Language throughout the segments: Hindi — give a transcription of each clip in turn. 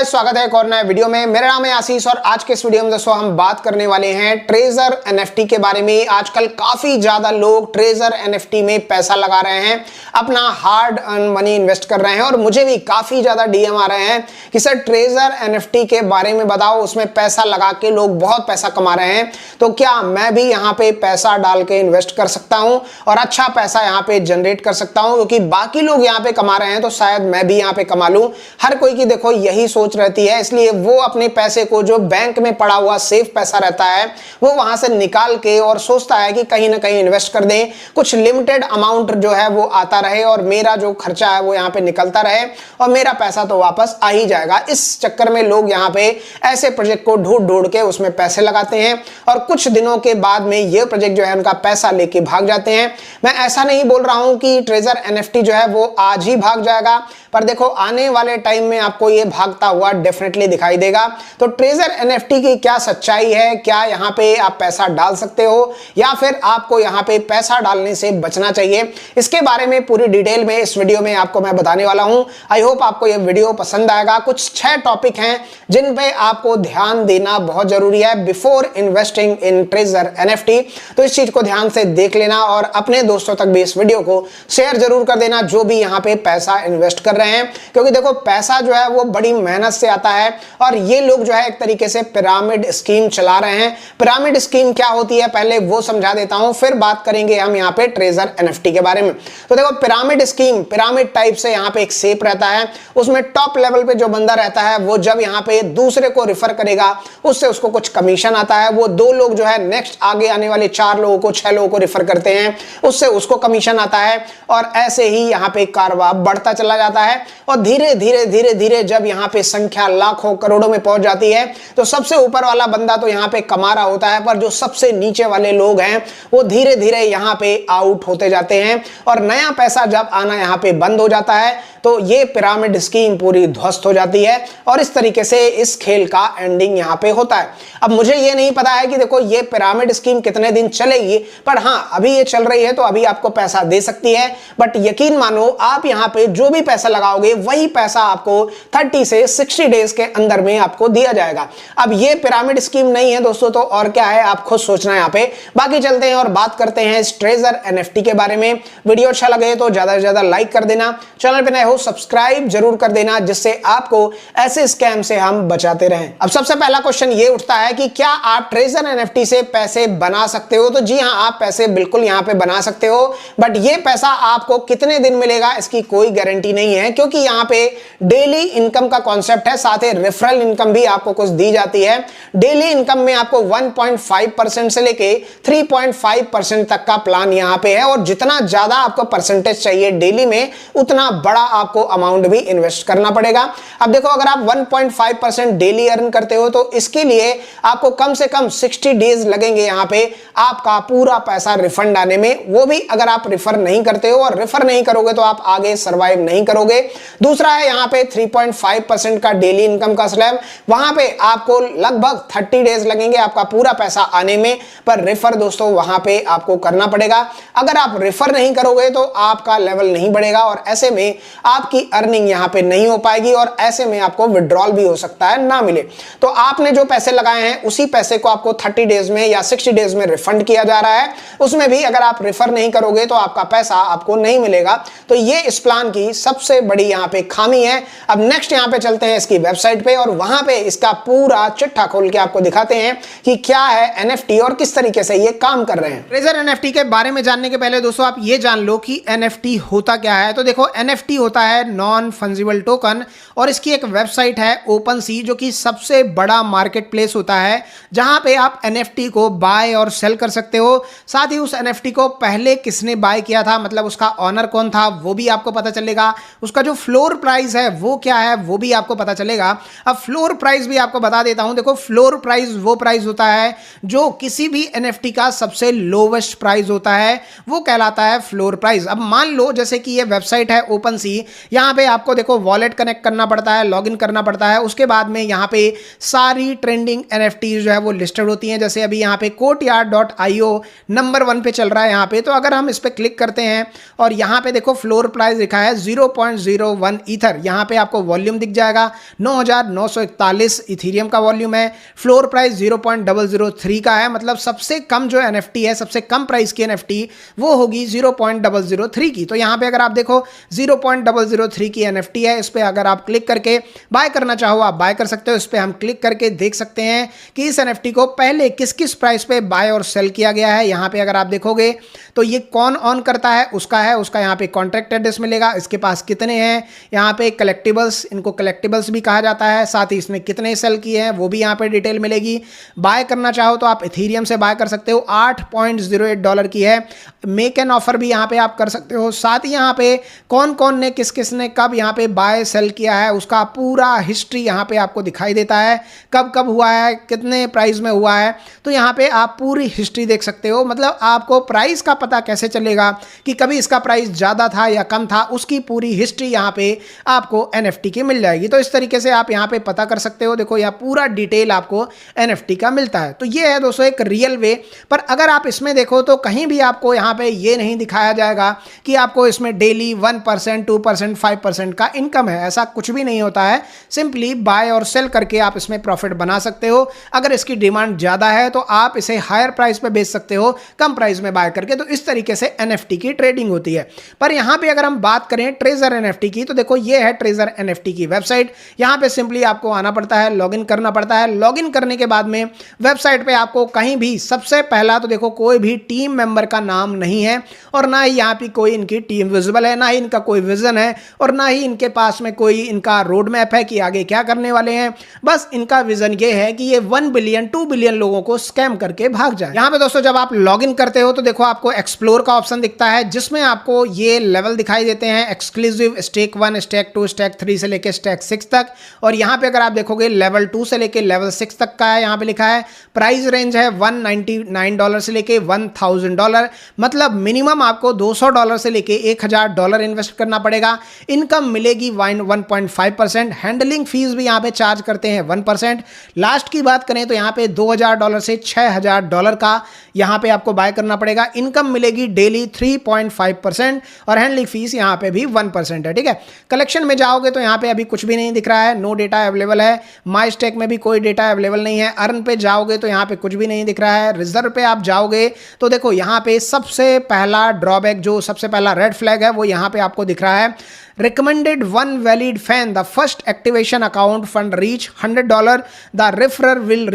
गाइस, स्वागत है एक और नए वीडियो में। मेरा नाम है आशीष और आज के इस वीडियो में दोस्तों हम बात करने वाले हैं ट्रेजर एनएफटी के बारे में। आजकल काफी ज्यादा लोग ट्रेजर एनएफटी में पैसा लगा रहे हैं, अपना हार्ड अर्न मनी इन्वेस्ट कर रहे हैं और मुझे भी काफी ज्यादा डीएम आ रहे हैं कि सर ट्रेजर एनएफटी के बारे में बताओ, उसमें पैसा लगा के लोग बहुत पैसा कमा रहे हैं, तो क्या मैं भी यहाँ पे पैसा डाल के इन्वेस्ट कर सकता हूँ और अच्छा पैसा यहाँ पे जनरेट कर सकता हूँ? क्योंकि बाकी लोग यहाँ पे कमा रहे हैं तो शायद मैं भी यहाँ पे कमा लूं। हर कोई की देखो यही सोच रहती है, इसलिए वो अपने पैसे को जो बैंक में पड़ा हुआ सेफ पैसा रहता है वो वहां से निकाल के और सोचता है कि कहीं ना कहीं इन्वेस्ट कर दें, कुछ लिमिटेड अमाउंट जो है वो आता रहे और मेरा जो खर्चा है वो यहाँ पे निकलता रहे और मेरा पैसा तो वापस आ ही जाएगा। इस चक्कर में लोग यहाँ पे ऐसे प्रोजेक्ट को ढूंढ ढूंढ के उसमें पैसे लगाते हैं और कुछ दिनों के बाद में ये प्रोजेक्ट जो है उनका पैसा लेके भाग जाते हैं। मैं ऐसा नहीं बोल रहा हूं कि ट्रेजर एनएफटी जो है वो आज ही भाग जाएगा, पर देखो आने वाले टाइम में आपको ये भागता हुआ डेफिनेटली दिखाई देगा। तो ट्रेजर एनएफटी की क्या सच्चाई है, क्या यहाँ पे आप पैसा डाल सकते हो या फिर आपको यहाँ पे पैसा डालने से बचना चाहिए, इसके बारे में पूरी डिटेल में इस वीडियो में आपको मैं बताने वाला हूं। आई होप आपको ये वीडियो पसंद आएगा। कुछ 6 टॉपिक हैं जिन पे आपको ध्यान देना बहुत जरूरी है before investing in treasure NFT. तो इस चीज को ध्यान से देख लेना और अपने दोस्तों तक भी इस वीडियो को शेयर जरूर कर देना जो भी यहाँ पे पैसा इन्वेस्ट कर रहे हैं, क्योंकि देखो पैसा जो है वो बड़ी मेहनत से आता है और ये लोग जो है एक तरीके से पिरामिड स्कीम चला रहे हैं। पिरामिड स्कीम क्या होती है पहले वो समझा देता हूं, फिर बात करेंगे हम यहाँ पे ट्रेजर एनएफटी के बारे में। तो देखो पिरामिड स्कीम, पिरामिड टाइप से यहाँ पे एक शेप रहता है, उसमें टॉप लेवल पे जो बंदा रहता है वो जब यहाँ पे दूसरे को रिफर करेगा उससे उसको कुछ कमीशन आता है। वो 2 लोग जो है नेक्स्ट आगे आने वाले 4 लोगों को 6 लोगों को रिफर करते हैं, उससे उसको कमीशन आता है और ऐसे ही यहाँ पे कारोबार बढ़ता चला जाता है और धीरे धीरे धीरे धीरे जब यहाँ पे संख्या लाखों करोड़ों में पहुंच जाती है तो सबसे ऊपर वाला बंदा तो यहाँ पे कमा रहा होता है, पर जो सबसे नीचे वाले लोग हैं वो धीरे धीरे यहाँ पे आउट होते जाते हैं और नया पैसा जब आना यहाँ पे बंद हो जाता है तो ये पिरामिड स्कीम पूरी ध्वस्त हो जाती है और इस तरीके से इस खेल का एंडिंग यहाँ पे होता है। अब मुझे ये नहीं पता है कि देखो ये पिरामिड स्कीम कितने दिन चलेगी, पर हाँ अभी ये चल रही है तो अभी आपको पैसा दे सकती है, बट यकीन मानो आप यहाँ पे जो भी पैसा लगाओगे वही पैसा आपको 30 से 60 डेज के अंदर में आपको दिया जाएगा। अब ये पिरामिड स्कीम नहीं है दोस्तों, तो और क्या है आप खुद सोचना यहाँ पे। बाकी चलते हैं और बात करते हैं इस ट्रेजर एनएफटी के बारे में। वीडियो अच्छा लगे तो ज्यादा से ज्यादा लाइक कर देना, चैनल पे नए हो सब्सक्राइब जरूर कर देना जिससे आपको ऐसे स्कैम से हम बचाते रहें। अब सबसे पहला क्वेश्चन ये उठता है कि क्या आप ट्रेजर एनएफटी से पैसे बना सकते हो? तो जी हाँ, आप पैसे बिल्कुल यहाँ पे बना सकते हो, बट ये पैसा आपको कितने दिन मिलेगा इसकी कोई गारंटी नहीं है, क्योंकि यहाँ पे डेली इनकम का कॉन्सेप्ट है, साथ ही रेफरल इनकम भी आपको कुछ दी जाती है। डेली इनकम में आपको 1.5% से लेके 3.5% तक का प्लान यहाँ पे है और जितना ज्यादा आपको परसेंटेज चाहिए डेली में उतना बड़ा आपको अमाउंट भी इन्वेस्ट करना पड़ेगा। अब देखो अगर आप 1.5% डेली अर्न करते हो तो इसके लिए आपको कम से कम 60 डेज लगेंगे यहाँ पे आपका पूरा पैसा रिफंड आने में, वो भी अगर आप रेफर नहीं करते हो, और रेफर नहीं करोगे तो आप आगे सर्वाइव नहीं करोगे। दूसरा है यहाँ पे 3.5% का डेली इनकम का स्लैब, वहां पे आपको लगभग 30 डेज लगेंगे आपका पूरा पैसा आने में, पर रेफर दोस्तों वहां पे आपको करना पड़ेगा। अगर आप रेफर नहीं करोगे तो आपका लेवल नहीं बढ़ेगा और ऐसे में आपकी अर्निंग यहाँ पे नहीं हो पाएगी और ऐसे में आपको विड्रॉल भी हो सकता है ना मिले। तो आपने जो पैसे लगाए हैं उसी पैसे को आपको 30 डेज में या 60 डेज में रिफंड किया जा रहा है, उसमें भी अगर आप रेफर नहीं करोगे तो आपका पैसा आपको नहीं मिलेगा। तो ये इस प्लान की सबसे बड़ी यहाँ पे खामी है। अब नेक्स्ट यहाँ पे चलते हैं इसकी वेबसाइट पे और वहां पे इसका पूरा चिट्ठा खोल के आपको दिखाते हैं कि क्या है एनएफटी और किस तरीके से ये काम कर रहे हैं। ट्रेजर एनएफटी के बारे में जानने के पहले दोस्तों आप ये जान लो कि एनएफटी होता क्या है। तो देखो एनएफटी होता है नॉन फंजिबल टोकन और इसकी एक वेबसाइट है ओपनसी, जो कि सबसे बड़ा मार्केट प्लेस होता है जहां पे आप एनएफटी को बाय और सेल कर सकते हो। साथ ही उस एनएफटी को पहले किसने बाय किया था, मतलब उसका ऑनर कौन था वो भी आपको पता चलेगा। उसका जो फ्लोर प्राइस है वो क्या है वो भी आपको पता चलेगा। अब फ्लोर प्राइस भी आपको बता देता हूं। देखो फ्लोर प्राइस वो प्राइस होता है जो किसी भी एनएफटी का सबसे लोवेस्ट प्राइस होता है, वो कहलाता है फ्लोर प्राइस। अब मान लो जैसे कि ये वेबसाइट है ओपनसी, यहाँ पे आपको देखो वॉलेट कनेक्ट करना पड़ता है, लॉगिन करना पड़ता है, उसके बाद में यहाँ पे सारी ट्रेंडिंग एनएफटीज जो है वो लिस्टेड होती हैं। जैसे अभी यहाँ पे courtyard.io नंबर 1 पे चल रहा है यहाँ पे। तो अगर हम इस पे क्लिक करते हैं और यहाँ पे देखो फ्लोर प्राइस लिखा है 0.01 ईथर, यहाँ पे आपको वॉल्यूम दिख जाएगा। 9,941 इथीरियम का वॉल्यूम है। फ्लोर प्राइस 0.003 का है, मतलब सबसे कम जो NFT है, सबसे कम प्राइस की NFT वो होगी 0.003 की। तो यहाँ पे अगर आप देखो 0.003 की NFT है, इस पर अगर आप क्लिक करके बाय करना चाहो आप बाय कर सकते हो। इस पर हम क्लिक करके देख सकते हैं कि इस NFT को पहले किस किस प्राइस पे बाय और सेल किया गया है। यहाँ पे अगर आप देखोगे तो ये कौन ऑन करता है उसका है, उसका यहाँ पे कॉन्ट्रैक्ट एड्रेस मिलेगा, इसके पास कितने हैं, यहाँ पे कलेक्टिबल्स, इनको कलेक्टिबल्स भी कहा जाता है, साथ ही इसने कितने सेल किए हैं वो भी यहाँ पे डिटेल मिलेगी। बाय करना चाहो तो आप इथीरियम से बाय कर सकते हो, $8.08 की है। मेक एन ऑफर भी यहाँ पे आप कर सकते हो। साथ ही यहाँ पे कौन कौन ने किस किस ने कब यहाँ पे बाय सेल किया है उसका पूरा हिस्ट्री यहाँ पे आपको दिखाई देता है, कब कब हुआ है, कितने प्राइस में हुआ है। तो यहाँ पे आप पूरी हिस्ट्री देख सकते हो। मतलब आपको प्राइस का पता कैसे चलेगा कि कभी इसका प्राइस ज़्यादा था या कम था, उसकी पूरी हिस्ट्री यहाँ पे आपको NFT की मिल जाएगी। तो इस तरीके से आप यहाँ पे पता कर सकते हो। देखो यहाँ पूरा डिटेल आपको NFT का मिलता है। तो ये है दोस्तों एक रियल वे। पर अगर आप इसमें देखो तो कहीं भी आपको यहाँ पे ये नहीं दिखाया जाएगा कि आपको इसमें डेली 1%, 2%, 5% का इनकम है, ऐसा कुछ भी नहीं होता है। सिंपली बाय और सेल करके आप इसमें प्रॉफिट बना सकते हो। अगर इसकी डिमांड ज़्यादा है तो आप इसे हायर प्राइस पे बेच सकते हो, कम प्राइस में बाय करके। तो इस तरीके से NFT की ट्रेडिंग होती है। पर यहाँ पे अगर हम बात करें ट्रेजर NFT की, तो देखो ये है ट्रेजर NFT की वेबसाइट। यहाँ पे सिंपली आपको आना पड़ता है, लॉगिन करना पड़ता है। लॉगिन करने के बाद में वेबसाइट पे आपको कहीं भी सबसे पहला तो देखो कोई भी टीम मेंबर का नाम नहीं है, और ना ही यहाँ पे कोई इनकी टीम विजिबल है, ना ही इनका कोई विजन है, और ना ही इनके पास में कोई इनका रोड मैप है कि आगे क्या करने वाले हैं। बस इनका विजन ये है कि ये 1 बिलियन 2 बिलियन लोगों को स्कैम करके भाग जाए। यहाँ पे दोस्तों जब आप लॉगिन करते हो तो देखो आपको एक्सप्लोर का ऑप्शन दिखता है, जिसमें आपको ये लेवल दिखाई देते हैं, एक्सक्लूसिव स्टेक 1, स्टेक 2, स्टेक 3 से लेके स्टेक 6 तक। और यहाँ पे अगर आप देखोगे लेवल 2 से लेके लेवल 6 तक का है। यहाँ पे लिखा है प्राइस रेंज है $199 से लेके $1,000, मतलब मिनिमम आपको $200 से लेके $1,000 इन्वेस्ट करना पड़ेगा। इनकम मिलेगी 1.5%। हैंडलिंग फीस भी यहाँ पे चार्ज करते हैं 1%। लास्ट की बात करें तो यहाँ पे $2,000 से $6,000 का यहाँ पे आपको बाय करना पड़ेगा। इनकम मिलेगी डेली 3.5% और हैंडलिंग फीस यहाँ पे भी 1% है। ठीक है, कलेक्शन में जाओगे तो यहाँ पे अभी कुछ भी नहीं दिख रहा है, नो डेटा अवेलेबल है। माई स्टेक में भी कोई डेटा अवेलेबल नहीं है। अर्न पे जाओगे तो यहाँ पे कुछ भी नहीं दिख रहा है। रिजर्व पे आप जाओगे तो देखो यहाँ पे सबसे पहला ड्रॉबैक, जो सबसे पहला रेड फ्लैग है, वो यहाँ पे आपको दिख रहा है। recommended one valid fan, the first activation account fund reach $100, the referrer will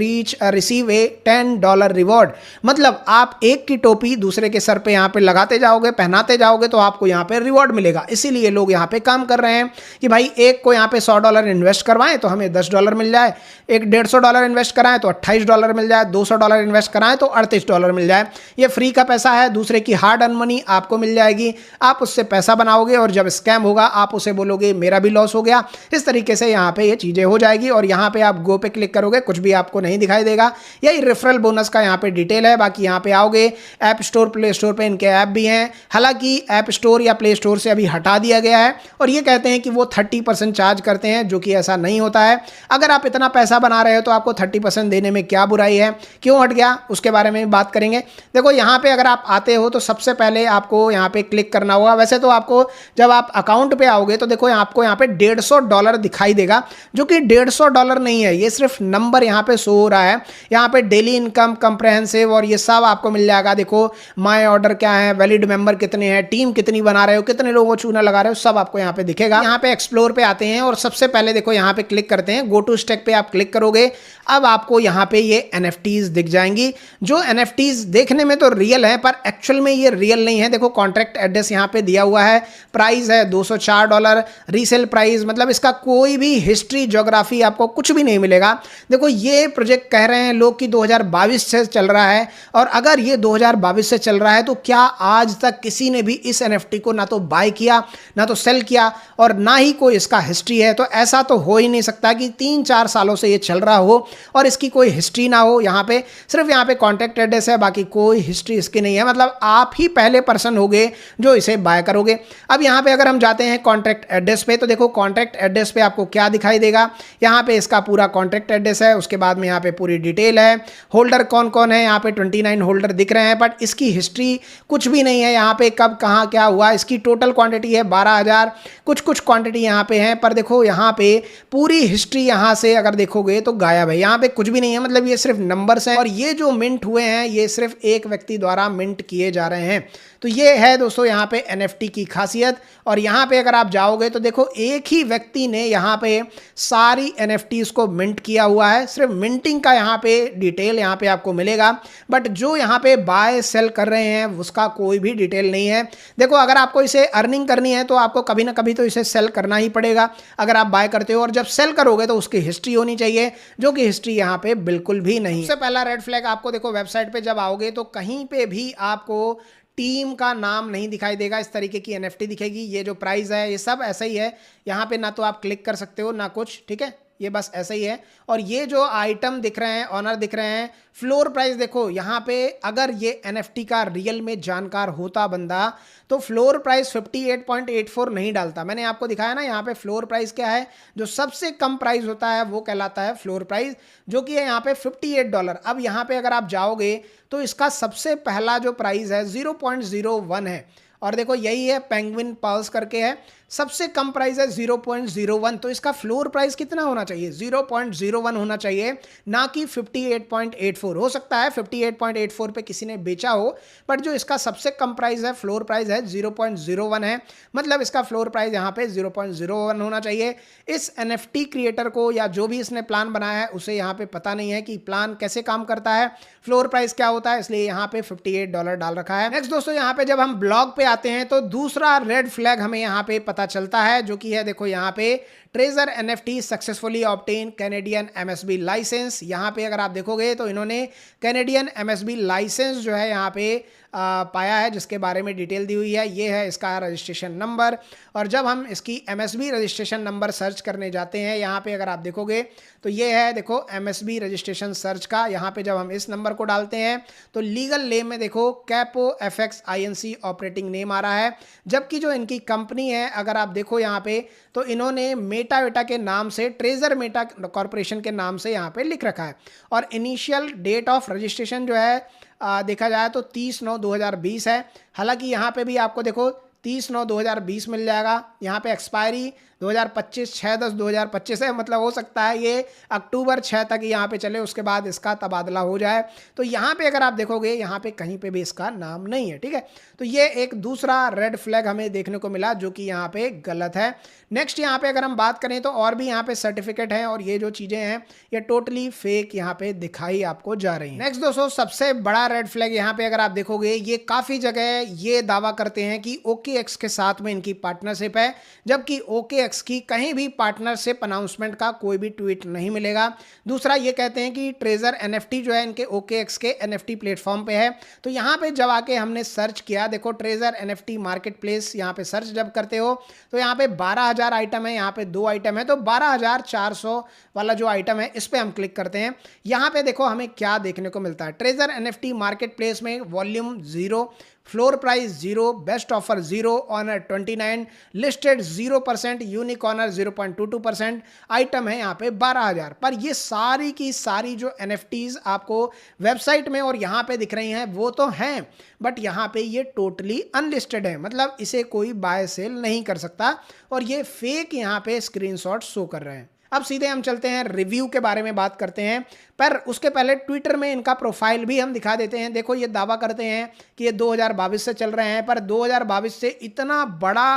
receive a $10 reward। मतलब आप एक की टोपी दूसरे के सर पे यहाँ पे लगाते जाओगे, पहनाते जाओगे तो आपको यहाँ पे रिवॉर्ड मिलेगा। इसीलिए लोग यहाँ पे काम कर रहे हैं कि भाई एक को यहाँ पे $100 इन्वेस्ट करवाएं तो हमें $10 मिल जाए, एक $150 इन्वेस्ट कराएं तो $28 मिल जाए, $200 इन्वेस्ट कराएं तो $38 मिल जाए। ये फ्री का पैसा है, दूसरे की हार्ड अर्न मनी आपको मिल जाएगी, आप उससे पैसा बनाओगे और जब स्कैम होगा आप उसे बोलोगे मेरा भी लॉस हो गया। इस तरीके से यहाँ पे ये चीजें हो जाएगी। और यहाँ पे आप गो पे क्लिक करोगे, कुछ भी आपको नहीं दिखाई देगा। यही रेफरल बोनस का यहाँ पे डिटेल है। बाकी यहाँ पे आओगे, ऐप स्टोर, प्ले स्टोर पे इनके ऐप भी हैं। हालांकि ऐप स्टोर या प्ले स्टोर से अभी हटा दिया गया है और ये कहते हैं कि वो 30% चार्ज करते हैं, जो कि ऐसा नहीं होता है। अगर आप इतना पैसा बना रहे हो तो आपको 30% देने में क्या बुराई है, क्यों हट गया, उसके बारे में बात करेंगे। देखो यहाँ पे अगर आप आते हो तो सबसे पहले आपको यहाँ पे क्लिक करना होगा। वैसे तो आपको जब आप अकाउंट पे आओगे तो देखो आपको यहाँ पे $150 दिखाई देगा, जो कि $150 नहीं है, ये सिर्फ नंबर यहाँ पे शो हो रहा है। यहाँ पे डेली इनकम, कंप्रहेंसिव और ये सब आपको मिल जाएगा। देखो माय ऑर्डर क्या है, वैलिड मेंबर कितने हैं, टीम कितनी बना रहे हो, कितने लोगों को चूना लगा रहे हो, सब आपको यहाँ पे दिखेगा। यहाँ पे एक्सप्लोर पे आते हैं और सबसे पहले देखो यहाँ पे क्लिक करते हैं, गो टू स्टेक पे आप क्लिक करोगे। अब आपको यहाँ पे ये NFTs दिख जाएंगी, जो NFTs देखने में तो रियल है पर एक्चुअल में ये रियल नहीं है। देखो कॉन्ट्रैक्ट एड्रेस यहाँ पे दिया हुआ है, प्राइस है $204, रीसेल प्राइस, मतलब इसका कोई भी हिस्ट्री, ज्योग्राफी आपको कुछ भी नहीं मिलेगा। देखो ये प्रोजेक्ट कह रहे हैं लोग कि 2022 से चल रहा है, और अगर ये 2022 से चल रहा है तो क्या आज तक किसी ने भी इस NFT को ना तो बाय किया, ना तो सेल किया, और ना ही कोई इसका हिस्ट्री है। तो ऐसा तो हो ही नहीं सकता कि 3-4 सालों से ये चल रहा हो और इसकी कोई हिस्ट्री ना हो। यहाँ पे सिर्फ यहाँ पे कॉन्टैक्ट एड्रेस है, बाकी कोई हिस्ट्री इसकी नहीं है। मतलब आप ही पहले पर्सन होगे जो इसे बाय करोगे। अब यहाँ पे अगर हम जाते हैं हैं कॉन्ट्रैक्ट एड्रेस पे, तो देखो कॉन्ट्रैक्ट एड्रेस पे आपको क्या दिखाई देगा, यहाँ पे इसका पूरा कॉन्ट्रैक्ट एड्रेस है, उसके बाद में यहाँ पे पूरी डिटेल है, होल्डर कौन कौन है, यहाँ पे 29 होल्डर दिख रहे हैं, बट इसकी हिस्ट्री कुछ भी नहीं है, यहाँ पे कब कहाँ क्या हुआ, इसकी टोटल क्वांटिटी है 12,000, कुछ क्वांटिटी यहाँ पे है, पर देखो यहाँ पे पूरी हिस्ट्री यहाँ से अगर देखोगे तो गायब है, यहाँ पे कुछ भी नहीं है, मतलब ये सिर्फ नंबर्स हैं और ये जो मिंट हुए हैं ये सिर्फ एक व्यक्ति द्वारा मिंट किए जा रहे हैं। तो ये है दोस्तों यहाँ पे NFT की खासियत। और यहाँ पे अगर आप जाओगे तो देखो एक ही व्यक्ति ने यहाँ पे सारी NFTs को मिंट किया हुआ है, सिर्फ मिंटिंग का यहाँ पे डिटेल यहाँ पे आपको मिलेगा, बट जो यहाँ पे बाय सेल कर रहे हैं उसका कोई भी डिटेल नहीं है। देखो अगर आपको इसे अर्निंग करनी है तो आपको कभी ना कभी तो इसे सेल करना ही पड़ेगा अगर आप बाय करते हो, और जब सेल करोगे तो उसकी हिस्ट्री होनी चाहिए, जो कि हिस्ट्री यहाँ पे बिल्कुल भी नहीं। सबसे पहला रेड फ्लैग आपको देखो वेबसाइट पे जब आओगे तो कहीं पे भी आपको टीम का नाम नहीं दिखाई देगा, इस तरीके की NFT दिखेगी। ये जो प्राइस है ये सब ऐसा ही है, यहाँ पे ना तो आप क्लिक कर सकते हो ना कुछ, ठीक है, ये बस ऐसा ही है। और ये जो आइटम दिख रहे हैं, ऑनर दिख रहे हैं, फ्लोर प्राइस देखो यहाँ पे, अगर ये NFT का रियल में जानकार होता बंदा तो फ्लोर प्राइस 58.84 नहीं डालता। मैंने आपको दिखाया ना यहाँ पे फ्लोर प्राइस क्या है, जो सबसे कम प्राइस होता है वो कहलाता है फ्लोर प्राइस, जो कि है यहाँ पे $58। अब यहाँ पे अगर आप जाओगे तो इसका सबसे पहला जो प्राइस है 0.01 है, और देखो यही है पेंगुइन पर्ल्स करके है, सबसे कम प्राइस है 0.01। तो इसका फ्लोर प्राइस कितना होना चाहिए, 0.01 होना चाहिए, ना कि 58.84। हो सकता है 58.84 पे किसी ने बेचा हो, बट जो इसका सबसे कम प्राइस है, फ्लोर प्राइस है 0.01 है, मतलब इसका फ्लोर प्राइस यहाँ पे 0.01 होना चाहिए। इस NFT क्रिएटर को या जो भी इसने प्लान बनाया है उसे यहाँ पे पता नहीं है कि प्लान कैसे काम करता है, फ्लोर प्राइस क्या होता है, इसलिए यहाँ पे $58 डाल रखा है। नेक्स्ट दोस्तों यहाँ पे जब हम ब्लॉग पे आते हैं तो दूसरा रेड फ्लैग हमें यहाँ पे पता चलता है, जो कि है देखो यहाँ पे treasure NFT successfully obtain Canadian MSB licence. यहाँ पे अगर आप देखोगे तो इन्होंने कैनेडियन MSB लाइसेंस जो है यहाँ पे पाया है, जिसके बारे में डिटेल दी हुई है। ये है इसका रजिस्ट्रेशन नंबर, और जब हम इसकी MSB रजिस्ट्रेशन नंबर सर्च करने जाते हैं यहाँ पे अगर आप देखोगे तो ये है देखो MSB रजिस्ट्रेशन सर्च का, यहाँ पे जब हम इस नंबर को डालते हैं तो लीगल नेम में देखो Capo FX INC operating name आ रहा है, जबकि जो इनकी कंपनी है अगर आप देखो यहाँ पे तो इन्होंने मेटा वेटा के नाम से ट्रेजर मेटा कॉर्पोरेशन के नाम से यहाँ पे लिख रखा है। और इनिशियल डेट ऑफ रजिस्ट्रेशन जो है देखा जाए तो 30/9/2020 है। हालांकि यहाँ पे भी आपको देखो 30/9/2020 मिल जाएगा, यहाँ पे एक्सपायरी 2025 6/10/2025 है, मतलब हो सकता है ये अक्टूबर 6 तक यहाँ पे चले, उसके बाद इसका तबादला हो जाए। तो यहाँ पे अगर आप देखोगे यहाँ पे कहीं पे भी इसका नाम नहीं है, ठीक है। तो ये एक दूसरा रेड फ्लैग हमें देखने को मिला, जो कि यहाँ पे गलत है। नेक्स्ट यहाँ पे अगर हम बात करें तो और भी यहाँ पे सर्टिफिकेट हैं, और ये जो चीज़ें हैं ये टोटली फेक यहाँ पे दिखाई आपको जा रही हैं। नेक्स्ट दोस्तों सबसे बड़ा रेड फ्लैग यहाँ पे अगर आप देखोगे, ये काफ़ी जगह ये दावा करते हैं कि OKX के साथ में इनकी पार्टनरशिप है, जबकि OKX की कहीं भी पार्टनरशिप अनाउंसमेंट का कोई भी ट्वीट नहीं मिलेगा। दूसरा ये कहते हैं कि ट्रेजर NFT जो है इनके OKX के NFT प्लेटफॉर्म पे है। तो यहाँ पे जब आके हमने सर्च किया, देखो ट्रेजर NFT मार्केट प्लेस यहाँ पे सर्च जब करते हो तो यहाँ पे 12,000 आइटम है, यहाँ पे 2 आइटम है, तो 12,400 वाला जो आइटम है इस पे हम क्लिक करते हैं। यहाँ पे देखो हमें क्या देखने को मिलता है, ट्रेजर NFT मार्केट प्लेस में volume 0, floor price 0, best offer 0, owner 29, listed 0%, unique owner 0.22%, item है यहाँ पे 12,000। पर ये सारी की सारी जो NFTs आपको वेबसाइट में और यहाँ पे दिख रही हैं वो तो हैं, बट यहाँ पे ये टोटली अनलिस्टेड है, मतलब इसे कोई बाय सेल नहीं कर सकता, और ये फेक यहाँ पे स्क्रीनशॉट शो कर रहे हैं। अब सीधे हम चलते हैं रिव्यू के बारे में बात करते हैं, पर उसके पहले ट्विटर में इनका प्रोफाइल भी हम दिखा देते हैं। देखो ये दावा करते हैं कि ये 2022 से चल रहे हैं, पर 2022 से इतना बड़ा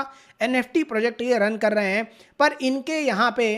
NFT प्रोजेक्ट ये रन कर रहे हैं, पर इनके यहाँ पे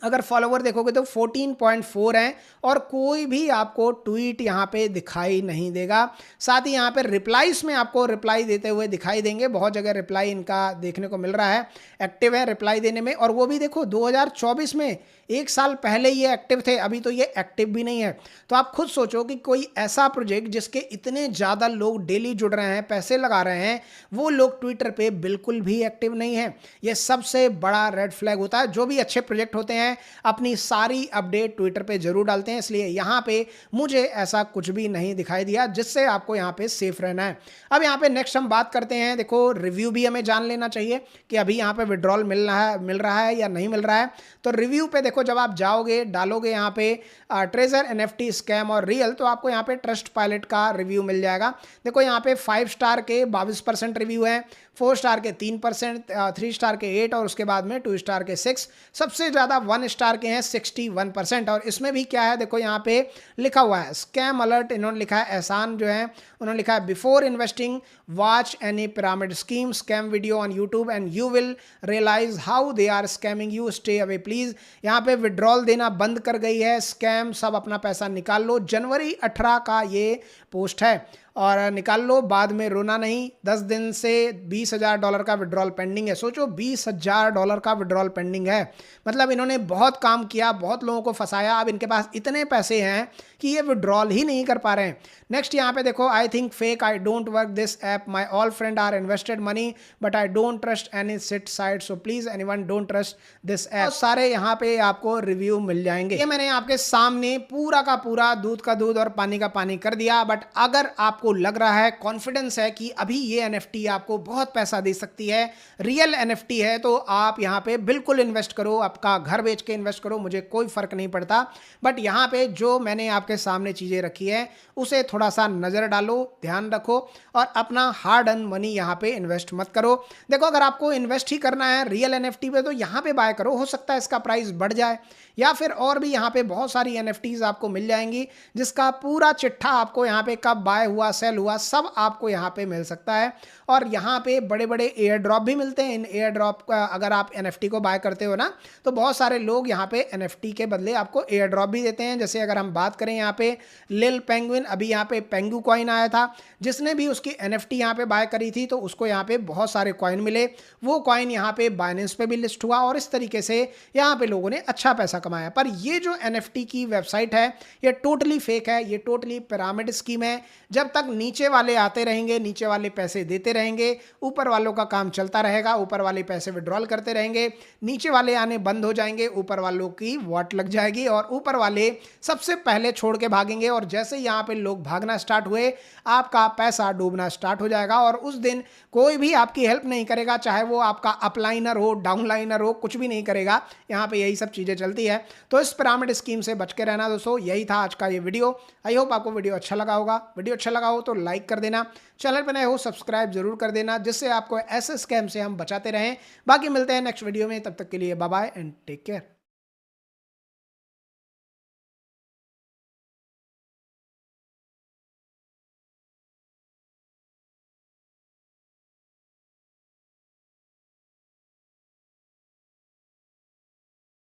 अगर फॉलोवर देखोगे तो 14.4 हैं, और कोई भी आपको ट्वीट यहाँ पे दिखाई नहीं देगा। साथ ही यहाँ पे रिप्लाईज में आपको रिप्लाई देते हुए दिखाई देंगे, बहुत जगह रिप्लाई इनका देखने को मिल रहा है, एक्टिव है रिप्लाई देने में। और वो भी देखो 2024 में, 1 साल पहले ये एक्टिव थे, अभी तो ये एक्टिव भी नहीं है। तो आप खुद सोचो कि कोई ऐसा प्रोजेक्ट जिसके इतने ज़्यादा लोग डेली जुड़ रहे हैं, पैसे लगा रहे हैं, वो लोग ट्विटर पे बिल्कुल भी एक्टिव नहीं है। ये सबसे बड़ा रेड फ्लैग होता है। जो भी अच्छे प्रोजेक्ट होते हैं हैं, अपनी सारी अपडेट ट्विटर पे जरूर डालते हैं, इसलिए यहाँ पे मुझे ऐसा कुछ भी नहीं दिखाई दिया, जिससे आपको यहाँ पे सेफ रहना है। अब यहाँ पे नेक्स्ट हम बात करते हैं, देखो रिव्यू भी हमें जान लेना चाहिए कि अभी यहाँ पे विड्रॉल मिल रहा है या नहीं मिल रहा है। तो रिव्यू पे देखो, जब आप जाओगे डालोगे यहाँ पे ट्रेजर एनएफटी स्कैम और रियल, तो आपको यहाँ पे ट्रस्ट पायलट का रिव्यू मिल जाएगा। देखो यहाँ पे 5 स्टार के 22% रिव्यू है, 4 स्टार के 3%, 3 स्टार के 8 और उसके बाद में 2 स्टार के 6, सबसे ज़्यादा 1 स्टार के हैं 61%। और इसमें भी क्या है, देखो यहाँ पे लिखा हुआ है स्कैम अलर्ट, इन्होंने लिखा है एहसान जो है उन्होंने लिखा है before investing watch any pyramid scheme scam video on YouTube and you will realise how they are scamming you, stay away please. यहाँ पे विड्रॉल देना बंद कर गई है, स्कैम, सब अपना पैसा निकाल लो। जनवरी 18 का ये पोस्ट है और निकाल लो, बाद में रोना नहीं। 10 दिन से $20,000 का विड्रॉल पेंडिंग है। सोचो $20,000 का विड्रॉल पेंडिंग है, मतलब इन्होंने बहुत काम किया, बहुत लोगों को फंसाया, अब इनके पास इतने पैसे हैं कि ये विड्रॉल ही नहीं कर पा रहे हैं। नेक्स्ट यहाँ पे देखो, I think fake, I don't work this app, my all friend are invested money but I don't trust any shit site, so please anyone don't trust this app. सारे यहाँ पे आपको रिव्यू मिल जाएंगे। ये मैंने आपके सामने पूरा का पूरा दूध का दूध और पानी का पानी कर दिया, बट अगर आपको लग रहा है, कॉन्फिडेंस है कि अभी ये एनएफटी आपको बहुत पैसा दे सकती है, रियल एनएफटी है, तो आप यहाँ पे बिल्कुल इन्वेस्ट करो, आपका घर बेच के इन्वेस्ट करो, मुझे कोई फर्क नहीं पड़ता। बट यहाँ पे जो मैंने आपके सामने चीजें रखी है उसे थोड़ा सा नजर डालो, ध्यान रखो और अपना हार्ड अर्न मनी यहाँ पे इन्वेस्ट मत करो। देखो, अगर आपको इन्वेस्ट ही करना है रियल एनएफटी पे, तो यहाँ पे बाय करो, हो सकता है इसका प्राइस बढ़ जाए, या फिर और भी यहाँ पे बहुत सारी एनएफटीज आपको मिल जाएंगी जिसका पूरा चिट्ठा आपको यहाँ पे कब बाय हुआ, सेल हुआ, सब आपको यहाँ पे मिल सकता है। और यहाँ पे बड़े बड़े एयर ड्रॉप भी मिलते हैं। इन एयर ड्रॉप का अगर आप एनएफटी को बाय करते हो ना, तो बहुत सारे लोग यहाँ पे एनएफटी के बदले आपको एयर ड्रॉप भी देते हैं। जैसे अगर हम बात करें यहाँ पे लिल पेंगुइन, अभी यहाँ पे पेंगू कॉइन आया था, जिसने भी उसकी एनएफटी यहाँ पे बाय करी थी तो उसको यहाँ पे बहुत सारे कॉइन मिले, वो कॉइन यहाँ पे बाइनेंस पे भी लिस्ट हुआ और इस तरीके से यहाँ पे लोगों ने अच्छा पैसा कमाया। पर ये जो एनएफटी की वेबसाइट है ये टोटली फेक है, ये टोटली पिरामिड स्कीम है। जब तक नीचे वाले आते रहेंगे, नीचे वाले पैसे देते रहेंगे, ऊपर वालों का काम चलता रहेगा, ऊपर वाले पैसे विड्रॉल करते रहेंगे, नीचे वाले आने बंद हो जाएंगे, ऊपर वालों की वॉट लग जाएगी और ऊपर वाले सबसे पहले छोड़ के भागेंगे। और जैसे यहाँ पे लोग भागना स्टार्ट हुए, आपका पैसा डूबना स्टार्ट हो जाएगा और उस दिन कोई भी आपकी हेल्प नहीं करेगा, चाहे वो आपका अपलाइनर हो, डाउनलाइनर हो, कुछ भी नहीं करेगा। यहाँ पे यही सब चीजें चलती है। तो इस पिरामिड स्कीम से बच के रहना दोस्तों। यही था आज का ये वीडियो। आई होप आपको वीडियो अच्छा लगा होगा। वीडियो अच्छा लगा हो तो लाइक कर देना, चैनल पर नए हो सब्सक्राइब जरूर कर देना, जिससे आपको ऐसे स्कैम से हम बचाते रहें। बाकी मिलते हैं नेक्स्ट वीडियो में, तब तक के लिए bye bye and take care.